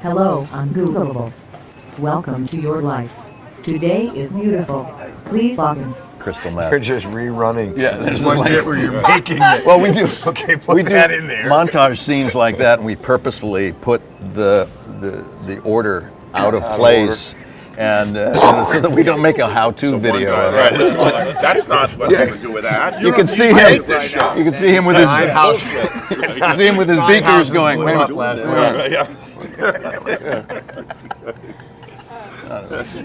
Hello, Ungoogleable. Welcome to your life. Today is beautiful. Please login. Crystal meth. You're just rerunning. Yeah, there's one bit where you're making it. Well, we do. Okay, put that in there. Montage scenes like that, and we purposefully put the order out of place, and so that we don't make a how-to video. Right. That's not what I'm going to do with that. You can see him. You can see him with his. You can see him with his beakers going. Wait a minute.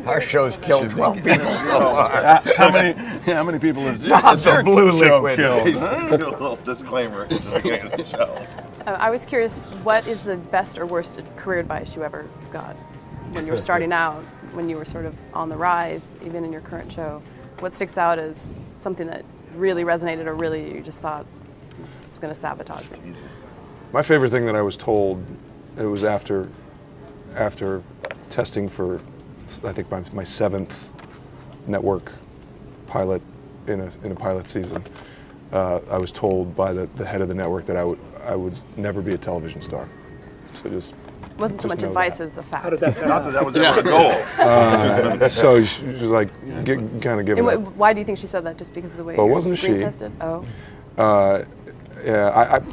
Our show's killed 12 people. How many people have Stop the blue liquid. Killed? A little disclaimer at the beginning of the show. I was curious, what is the best or worst career advice you ever got when you were starting out, when you were sort of on the rise, even in your current show? What sticks out as something that really resonated or really you just thought this was going to sabotage me? My favorite thing that I was told, it was after testing for, I think my 7th network pilot in a pilot season. I was told by the head of the network that I would never be a television star. So just It wasn't so much advice as a fact. Not that that was ever a goal. so she was like, kind of giving up. Why do you think she said that? Just because of the way Well, you wasn't were screen she? tested? Oh. Yeah,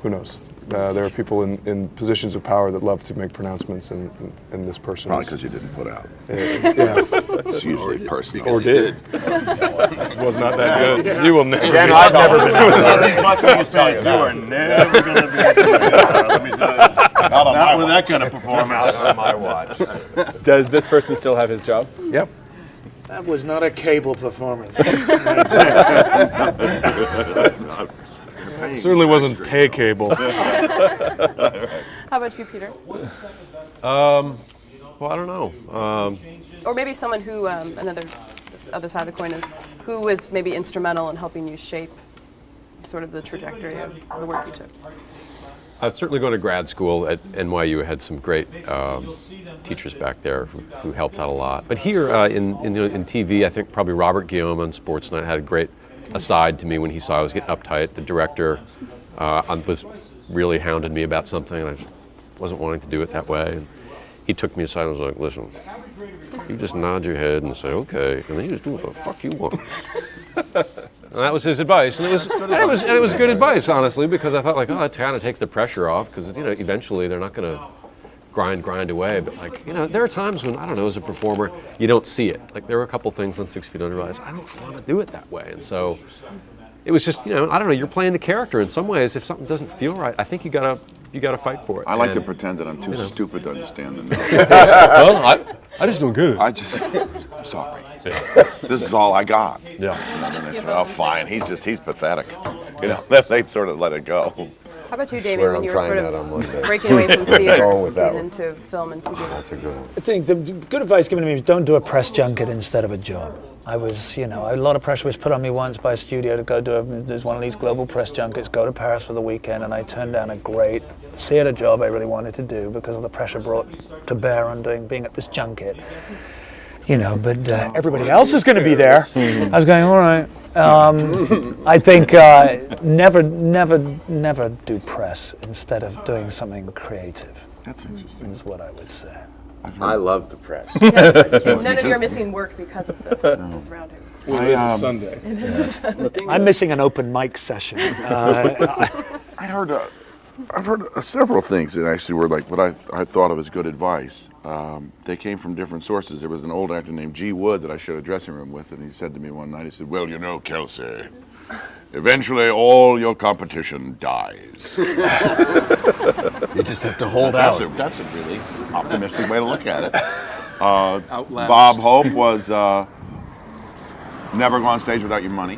who knows? There are people in positions of power that love to make pronouncements, and this person. Probably because you didn't put out. Yeah. It's usually personal. Or did. It was not that good. You will never. Again, be I've never been. You are never going to be a TV Let me tell you. Not with that kind of performance. On my watch. Does this person still have his job? Yep. That was not a cable performance. Certainly wasn't pay cable. How about you, Peter? Well, I don't know. Or maybe someone who, another other side of the coin is, who was maybe instrumental in helping you shape sort of the trajectory of the work you took? I've certainly gone to grad school at NYU. Had some great teachers back there who helped out a lot. But here in TV, I think probably Robert Guillaume on Sports Night had a great aside to me when he saw I was getting uptight. The director was really hounded me about something, and I wasn't wanting to do it that way. And he took me aside and was like, "Listen, you just nod your head and say okay, and then you just do what the fuck you want." And that was his advice, and it was good advice, honestly, because I thought like, oh, it kind of takes the pressure off, because eventually they're not going to grind away. But like, there are times when, I don't know, as a performer, you don't see it. Like there were a couple things on 6 Feet Under, I realized I don't want to do it that way, and so it was just, I don't know, you're playing the character in some ways. If something doesn't feel right, I think you gotta fight for it. I like to pretend that I'm too stupid to understand them. Well, I just don't get it. I'm sorry. This is all I got. Yeah. And they say, oh, fine. He's pathetic. They'd sort of let it go. How about you, swear Damien, when I'm you were trying sort that on Monday. of breaking away from theater Going with that and one. into film and TV? That's a good one. I think the good advice given to me was don't do a press junket instead of a job. I was, a lot of pressure was put on me once by a studio to go there's one of these global press junkets, go to Paris for the weekend, and I turned down a great theater job I really wanted to do because of the pressure brought to bear on being at this junket. But everybody else is going to be there. I was going, all right. I think never do press instead of doing something creative. That's interesting. Is what I would say. I love the press. Yes. None of you are missing work because of this rounding. Well, it is a Sunday. I'm missing an open mic session. I've heard several things that actually were like what I thought of as good advice. They came from different sources. There was an old actor named G. Wood that I shared a dressing room with, and he said to me one night, he said, "Well, Kelsey, eventually all your competition dies." You just have to hold out. That's a really optimistic way to look at it. Bob Hope was never go on stage without your money.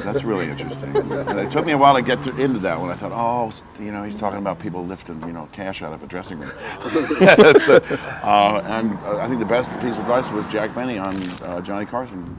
That's really interesting. And it took me a while to get into that one. I thought, he's talking about people lifting, cash out of a dressing room. And I think the best piece of advice was Jack Benny on Johnny Carson.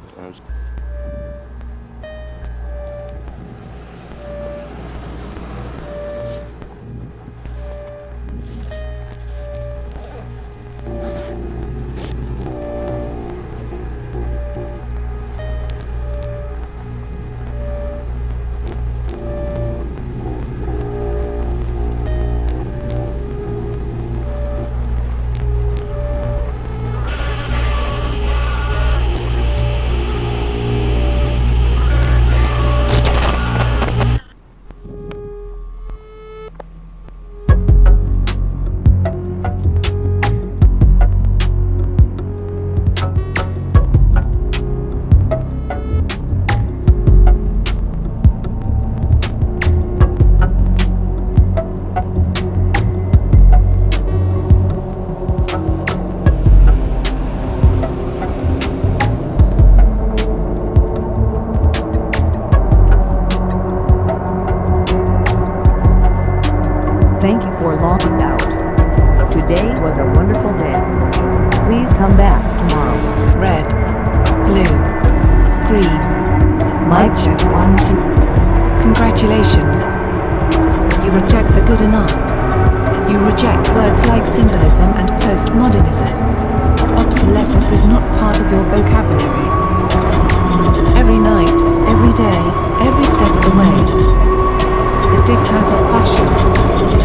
Mic check 1 2. Congratulations. You reject the good enough. You reject words like symbolism and postmodernism. Obsolescence is not part of your vocabulary. Every night, every day, every step of the way. The diktat of fashion.